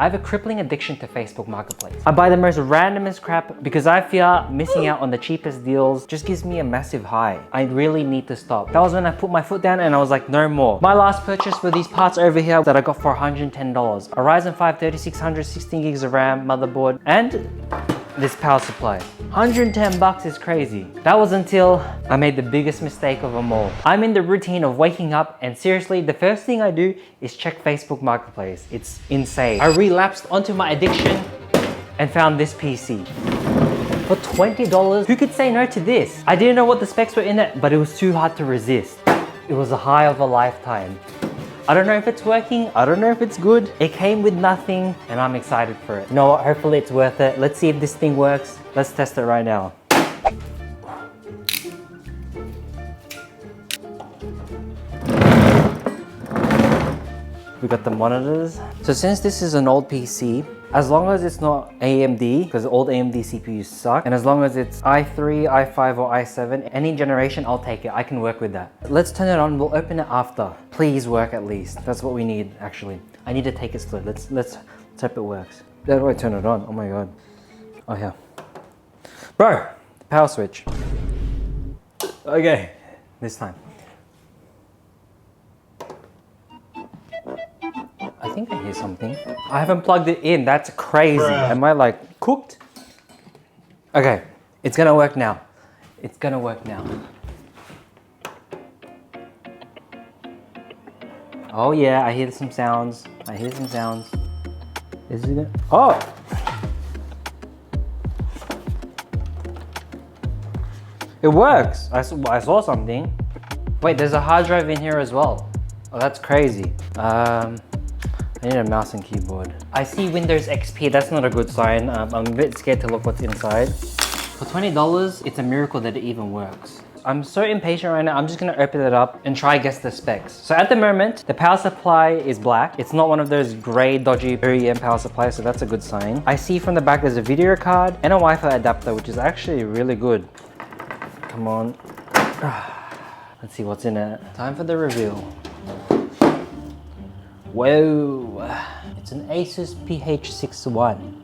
I have a crippling addiction to Facebook Marketplace. I buy the most randomest crap because I fear missing out on the cheapest deals just gives me a massive high. I really need to stop. That was when I put my foot down and I was like, no more. My last purchase were these parts over here that I got for $110. A Ryzen 5 3600 16 gigs of RAM motherboard and this power supply. 110 bucks is crazy. That was until I made the biggest mistake of them all. I'm in the routine of waking up and seriously, the first thing I do is check Facebook Marketplace. It's insane. I relapsed onto my addiction and found this PC. For $20, who could say no to this? I didn't know what the specs were in it, but it was too hard to resist. It was a high of a lifetime. I don't know if it's working, I don't know if it's good. It came with nothing and I'm excited for it. You know what, hopefully it's worth it. Let's see if this thing works. Let's test it right now. We got the monitors. So since this is an old PC, as long as it's not AMD, because old AMD CPUs suck, and as long as it's i3, i5, or i7, any generation, I'll take it. I can work with that. Let's turn it on. We'll open it after. Please work at least. That's what we need, actually. I need to take it slow. Let's hope it works. How do I turn it on? Oh my god. Oh yeah. Bro, power switch. Okay, this time. I think I hear something. I haven't plugged it in. That's crazy. Bruh. Am I like cooked? Okay, it's gonna work now. It's gonna work now. Oh yeah, I hear some sounds. I hear some sounds. Is it gonna... Oh! It works. I saw something. Wait, there's a hard drive in here as well. Oh, that's crazy. I need a mouse and keyboard. I see Windows XP, that's not a good sign. I'm a bit scared to look what's inside. For $20, it's a miracle that it even works. I'm so impatient right now, I'm just gonna open it up and try guess the specs. So at the moment, the power supply is black. It's not one of those gray, dodgy OEM power supplies, so that's a good sign. I see from the back there's a video card and a Wi-Fi adapter, which is actually really good. Come on. Let's see what's in it. Time for the reveal. Whoa, it's an Asus PH61.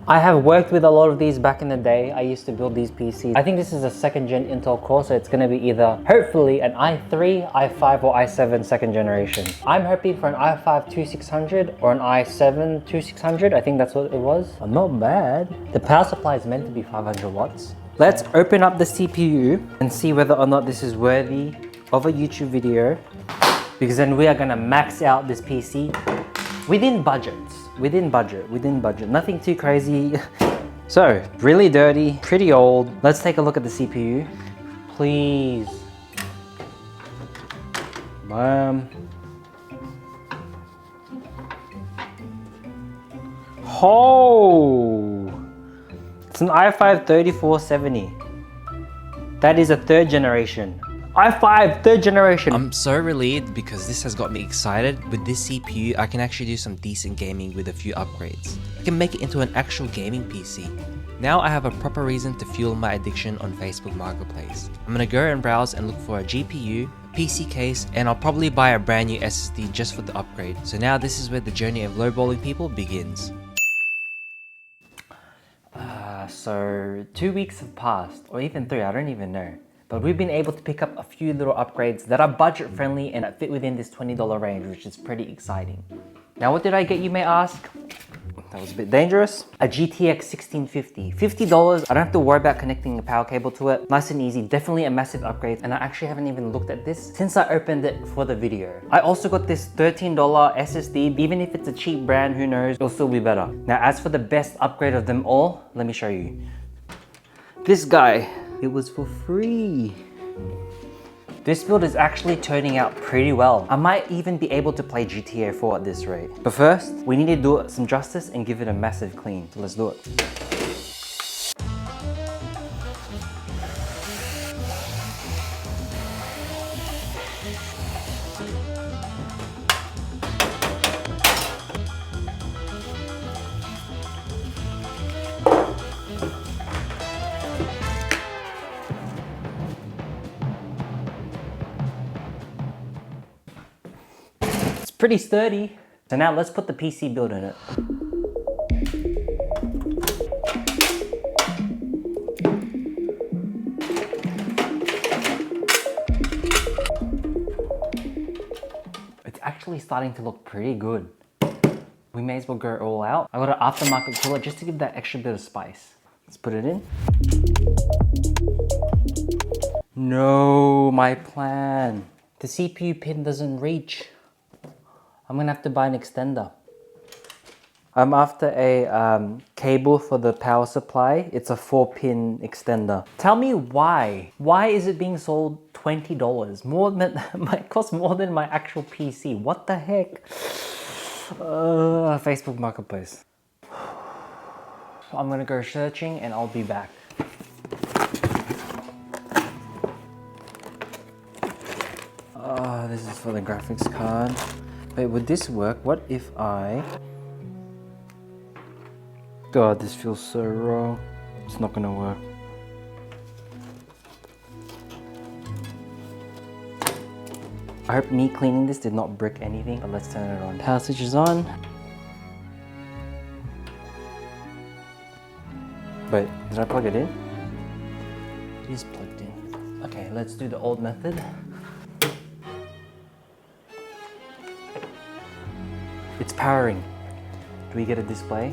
I have worked with a lot of these back in the day. I used to build these PCs. I think this is a 2nd gen Intel core, so it's gonna be either, hopefully, an i3, i5, or i7 2nd generation. I'm hoping for an i5 2600 or an i7 2600. I think that's what it was. Not bad. The power supply is meant to be 500 watts. Let's open up the CPU and see whether or not this is worthy of a YouTube video. Because then we are gonna max out this PC within budgets. Within budget. Nothing too crazy. So, really dirty, pretty old. Let's take a look at the CPU. Please. Oh! It's an i5 3470. That is a 3rd generation. i5 3rd generation. I'm so relieved because this has got me excited. With this CPU, I can actually do some decent gaming with a few upgrades. I can make it into an actual gaming PC. Now I have a proper reason to fuel my addiction on Facebook Marketplace. I'm gonna go and browse and look for a GPU, a PC case, and I'll probably buy a brand new SSD just for the upgrade. So now this is where the journey of lowballing people begins. So 2 weeks have passed, or even 3, I don't even know. But we've been able to pick up a few little upgrades that are budget friendly and that fit within this $20 range, which is pretty exciting. Now what did I get, you may ask? That was a bit dangerous. A GTX 1650, $50. I don't have to worry about connecting a power cable to it. Nice and easy, definitely a massive upgrade. And I actually haven't even looked at this since I opened it for the video. I also got this $13 SSD. Even if it's a cheap brand, who knows, it'll still be better. Now as for the best upgrade of them all, let me show you. This guy. It was for free. This build is actually turning out pretty well. I might even be able to play GTA 4 at this rate. But first, we need to do it some justice and give it a massive clean. So let's do it. Pretty sturdy. So now let's put the PC build in it. It's actually starting to look pretty good. We may as well go all out. I got an aftermarket cooler just to give that extra bit of spice. Let's put it in. No, my plan. The CPU pin doesn't reach. I'm gonna have to buy an extender. I'm after a cable for the power supply. It's a 4-pin extender. Tell me why. Why is it being sold $20? More than, it costs more than my actual PC. What the heck? Facebook Marketplace. I'm gonna go searching and I'll be back. This is for the graphics card. Wait, would this work? What if I... God, this feels so raw. It's not gonna work. I hope me cleaning this did not brick anything, but let's turn it on. Power switch is on. Wait, did I plug it in? It is plugged in. Okay, let's do the old method. It's powering. Do we get a display?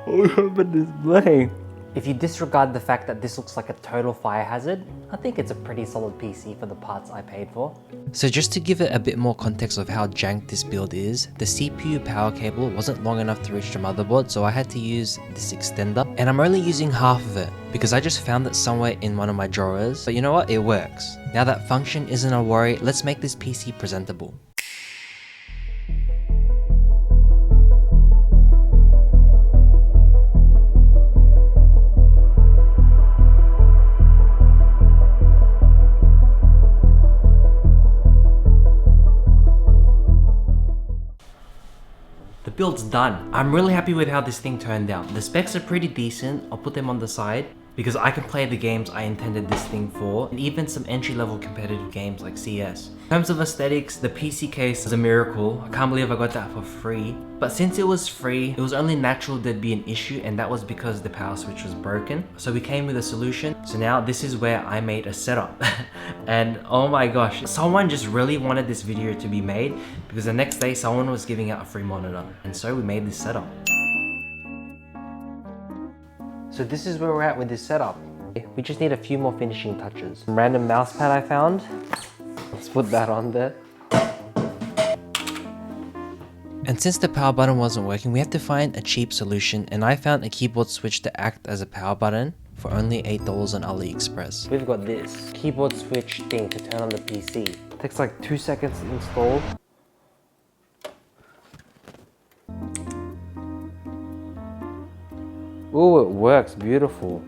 We have a display. If you disregard the fact that this looks like a total fire hazard, I think it's a pretty solid PC for the parts I paid for. So just to give it a bit more context of how jank this build is, the CPU power cable wasn't long enough to reach the motherboard, so I had to use this extender, and I'm only using half of it because I just found it somewhere in one of my drawers. But you know what, it works. Now that function isn't a worry, let's make this PC presentable. The build's done. I'm really happy with how this thing turned out. The specs are pretty decent. I'll put them on the side because I can play the games I intended this thing for, and even some entry-level competitive games like CS. In terms of aesthetics, the PC case is a miracle. I can't believe I got that for free. But since it was free, it was only natural there'd be an issue, and that was because the power switch was broken. So we came with a solution. So now this is where I made a setup. And oh my gosh, someone just really wanted this video to be made because the next day someone was giving out a free monitor. And so we made this setup. So this is where we're at with this setup. We just need a few more finishing touches. Some random mouse pad I found. Let's put that on there. And since the power button wasn't working, we had to find a cheap solution, and I found a keyboard switch to act as a power button for only $8 on AliExpress. We've got this keyboard switch thing to turn on the PC. Takes like 2 seconds to install. Ooh, it works beautiful.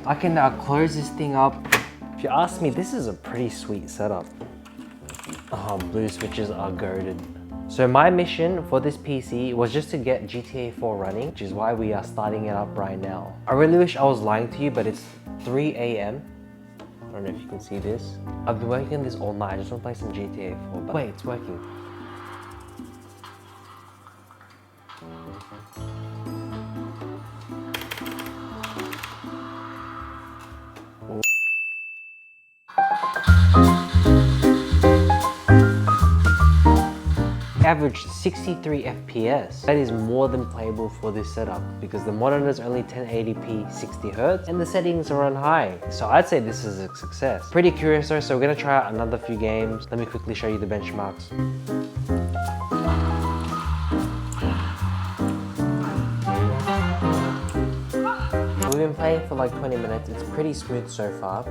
I can now close this thing up. If you ask me, this is a pretty sweet setup. Oh, blue switches are goated. So my mission for this PC was just to get GTA 4 running, which is why we are starting it up right now. I really wish I was lying to you, but it's 3 AM. I don't know if you can see this. I've been working on this all night. I just want to play some GTA 4, but wait, it's working. Averaged 63 FPS. That is more than playable for this setup because the monitor is only 1080p 60Hz and the settings are on high. So I'd say this is a success. Pretty curious though, so we're gonna try out another few games. Let me quickly show you the benchmarks. We've been playing for like 20 minutes. It's pretty smooth so far.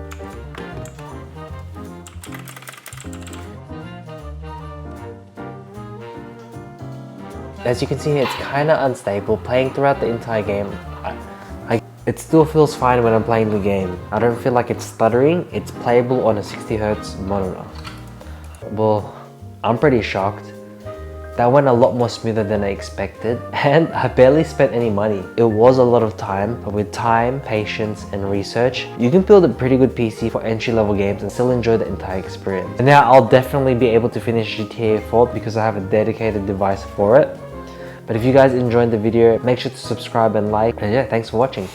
As you can see here, it's kind of unstable. Playing throughout the entire game, it still feels fine when I'm playing the game. I don't feel like it's stuttering. It's playable on a 60Hz monitor. Well, I'm pretty shocked. That went a lot more smoother than I expected, and I barely spent any money. It was a lot of time, but with time, patience, and research, you can build a pretty good PC for entry-level games and still enjoy the entire experience. And now I'll definitely be able to finish GTA 4 because I have a dedicated device for it. But if you guys enjoyed the video, make sure to subscribe and like, and yeah, thanks for watching.